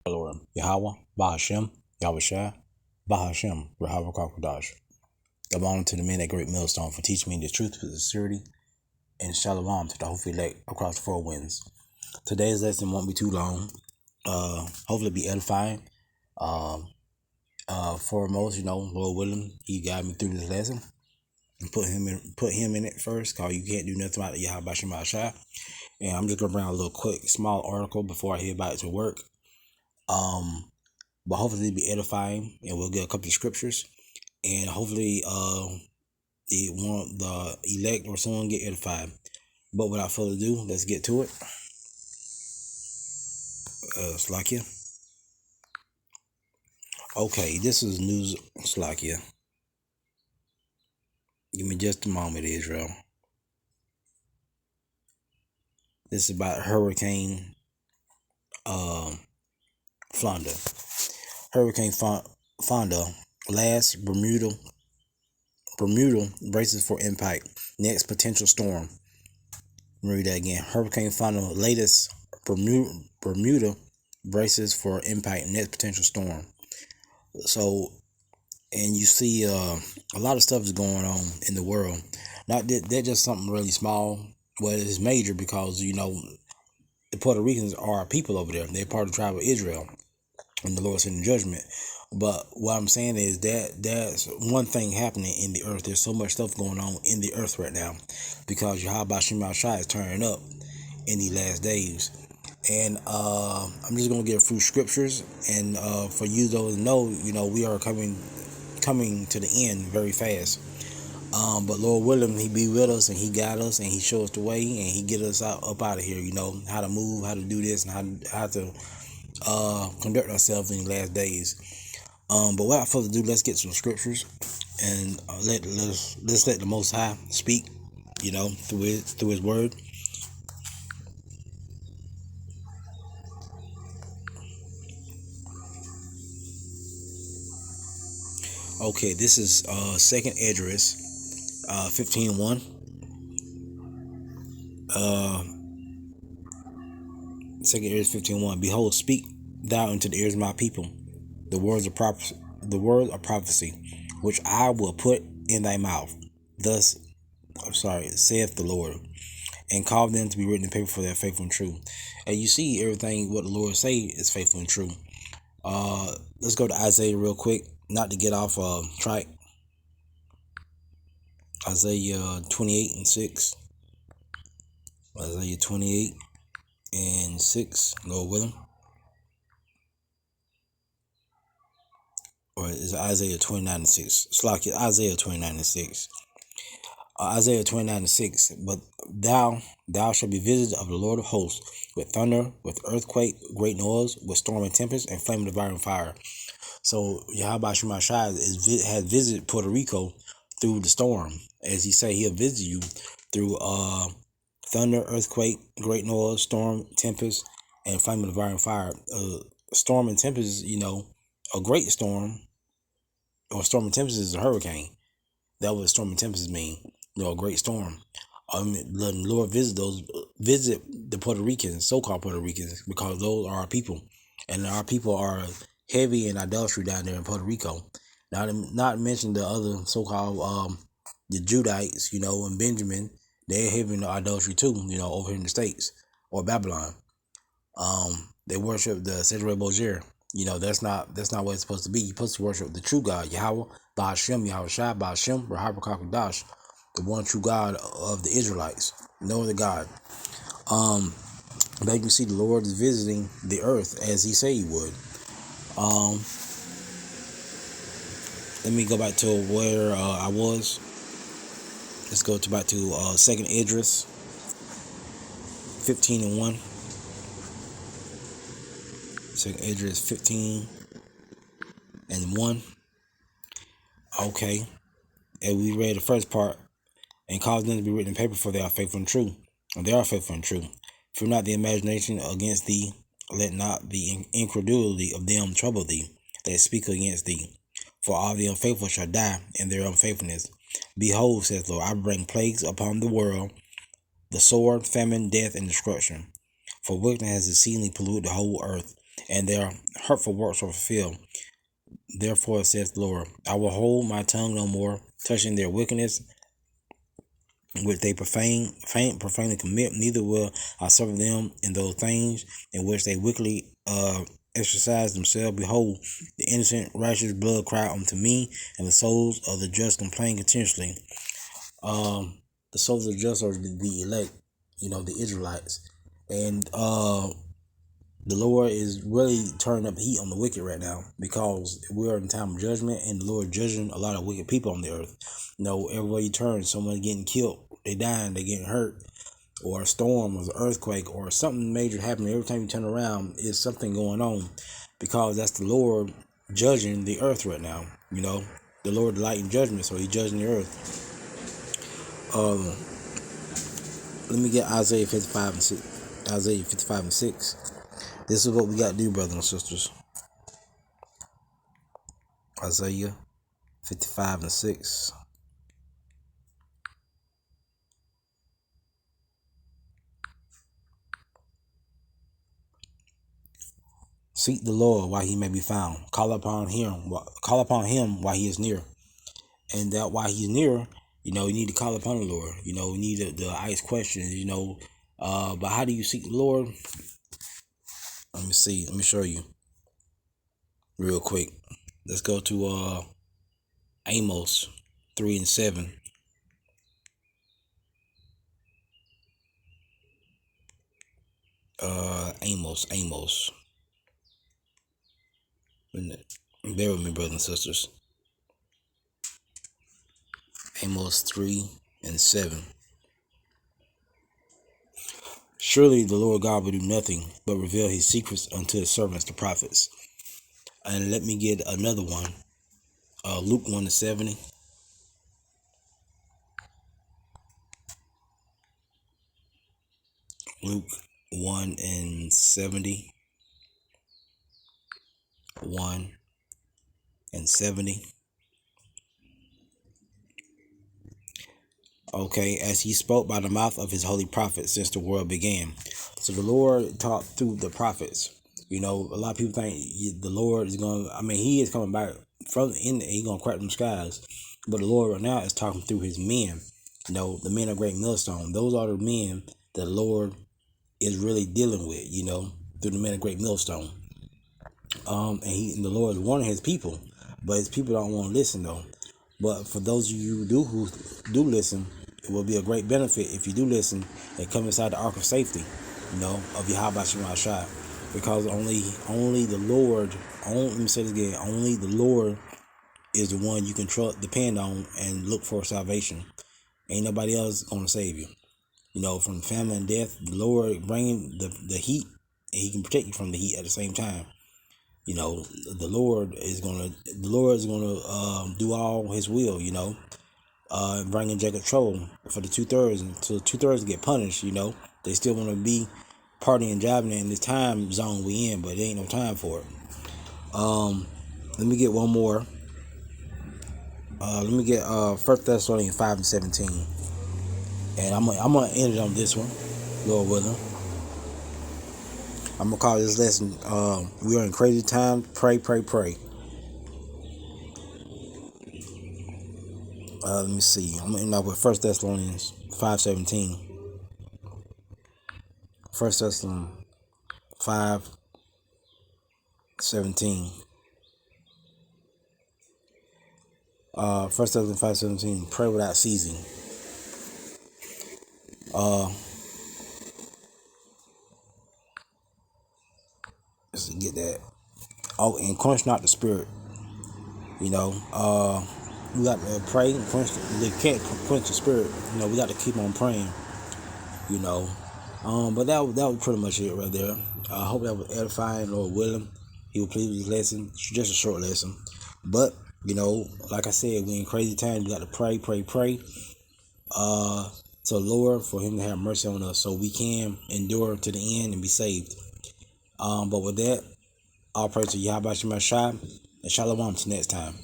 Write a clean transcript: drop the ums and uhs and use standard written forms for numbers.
Lord, Yahweh, Bahashem, Yahushua, Bahashem, Rahava Kakwadash. Give honor to the men at Great Millstone for teaching me the truth with sincerity, and shalom to the hopefully elect across the four winds. Today's lesson won't be too long. Hopefully be edifying. Foremost, Lord willing, He guided me through this lesson and put him in it first, cause you can't do nothing about Yahweh Bashem Bahashai. And I'm just gonna bring a little quick small article before I head back to work. But hopefully it'll be edifying, and we'll get a couple of scriptures, and hopefully the elect or someone get edified. But without further ado, let's get to it. Slakia. Okay, this is news, Slakia. Give me just a moment, Israel. This is about Hurricane Fonda. Hurricane Fonda, last Bermuda braces for impact. Next potential storm. Read that again. Hurricane Fonda, latest Bermuda braces for impact. Next potential storm. So, and you see a lot of stuff is going on in the world. Not that they're just something really small. Well, it's major because the Puerto Ricans are people over there. They're part of the tribe of Israel, and the Lord sent judgment. But what I'm saying is that there's one thing happening in the earth. There's so much stuff going on in the earth right now because Yahweh Shem Shai is turning up in the last days. And I'm just going to give a few scriptures. And for you those who know, we are coming to the end very fast. But Lord willing, He be with us and He guide us and He show us the way and He get us up out of here, how to move, how to do this, and how to conduct ourselves in the last days. But without further ado, let's get some scriptures and let's let the Most High speak, through His word. Okay, this is Second Esdras 15:1. Second Esdras 15:1. Behold, speak thou unto the ears of my people the words of prophecy, which I will put in thy mouth. Saith the Lord, and call them to be written in paper for their faithful and true. And you see everything what the Lord say is faithful and true. Let's go to Isaiah real quick, not to get off track. Isaiah 28:6. Isaiah 28:6. Lord willing. Or is it Isaiah 29:6? It's like Isaiah 29:6. Isaiah 29:6. But thou shalt be visited of the Lord of hosts with thunder, with earthquake, great noise, with storm and tempest, and flame of devouring fire. So Yahweh Shema Shai has visited Puerto Rico through the storm. As He say, He'll visit you through thunder, earthquake, great noise, storm, tempest, and flame of devouring fire. Storm and tempest, a great storm or storm and tempest is a hurricane. That's what storm and tempest mean. A great storm. The Lord visit the Puerto Ricans, so-called Puerto Ricans, because those are our people, and our people are heavy in idolatry down there in Puerto Rico. Not mention the other so-called the Judites, and Benjamin. They're heavy in idolatry too, over here in the States or Babylon. They worship the Cedre Bojer. That's not what it's supposed to be. You're supposed to worship the true God, Yahweh, Bahashem, Yahushua, Bahashem, Rahab Kakadash, the one true God of the Israelites. No other God. But you can see the Lord is visiting the earth as He said He would. Let me go back to where I was. Let's go back to Second Esdras 15:1. Second Esdras 15:1. Okay. And we read the first part. And cause them to be written in paper, for they are faithful and true. And they are faithful and true. Fear not the imagination against thee. Let not the incredulity of them trouble thee that speak against thee. For all the unfaithful shall die in their unfaithfulness. Behold, says the Lord, I bring plagues upon the world, the sword, famine, death, and destruction. For wickedness has exceedingly polluted the whole earth, and their hurtful works are fulfilled. Therefore saith the Lord, I will hold my tongue no more, touching their wickedness which they profanely commit, neither will I suffer them in those things in which they wickedly exercise themselves. Behold, the innocent righteous blood cry unto me, and the souls of the just complain continuously. The souls of the just are the elect, the Israelites. And the Lord is really turning up heat on the wicked right now, because we're in time of judgment, and the Lord judging a lot of wicked people on the earth. Everywhere you turn, someone getting killed, they dying, they getting hurt, or a storm, or an earthquake, or something major happening. Every time you turn around, is something going on, because that's the Lord judging the earth right now. The Lord delight in judgment, so He's judging the earth. Let me get Isaiah 55 and 6. Isaiah 55 and 6. This is what we got to do, brothers and sisters. Isaiah 55 and 6. Seek the Lord while He may be found. Call upon Him while He is near. And that while He's near, you need to call upon the Lord. We need to ask questions. But how do you seek the Lord? Let me see. Let me show you real quick. Let's go to Amos 3 and 7. Amos. Bear with me, brothers and sisters. Amos 3 and 7. Surely the Lord God will do nothing but reveal His secrets unto His servants, the prophets. And let me get another one. Luke 1 and 70. Luke 1 and 70. 1 and 70. Okay, as He spoke by the mouth of His holy prophets since the world began. So the Lord taught through the prophets. A lot of people think the Lord is going to, He is coming back from the end, He's going to crack them skies. But the Lord right now is talking through His men. The men of great millstone. Those are the men that the Lord is really dealing with, through the men of great millstone. And the Lord is warning His people, but His people don't want to listen though. But for those of you who do listen, it will be a great benefit if you do listen and come inside the ark of safety, of Yahweh Shema Shai. Because only the Lord, let me say this again, only the Lord is the one you can depend on and look for salvation. Ain't nobody else gonna save you. From famine and death, the Lord bringing the heat, and He can protect you from the heat at the same time. The Lord is gonna do all His will. Bringing Jacob trouble for the 2/3 until 2/3 get punished. They still want to be partying and driving in this time zone we in, but there ain't no time for it. Let me get one more. Let me get 1 Thessalonians 5 and 17, and I'm gonna end it on this one, Lord willing. I'm gonna call this lesson, we are in crazy times, pray. Let me see. I'm gonna end up with 1 Thessalonians 5:17. 1 Thessalonians 5:17. 1 Thessalonians 5:17. Pray without ceasing. Let's get that. Oh, and quench not the spirit. We got to pray and quench. They can't quench the spirit. We got to keep on praying. But that was pretty much it right there. I hope that was edifying, Lord willing. He will please with this lesson. It's just a short lesson. But, like I said, we in crazy times. We got to pray. To the Lord for Him to have mercy on us so we can endure to the end and be saved. But with that, I'll pray to Yahweh Shema Shai, and Shalom till next time.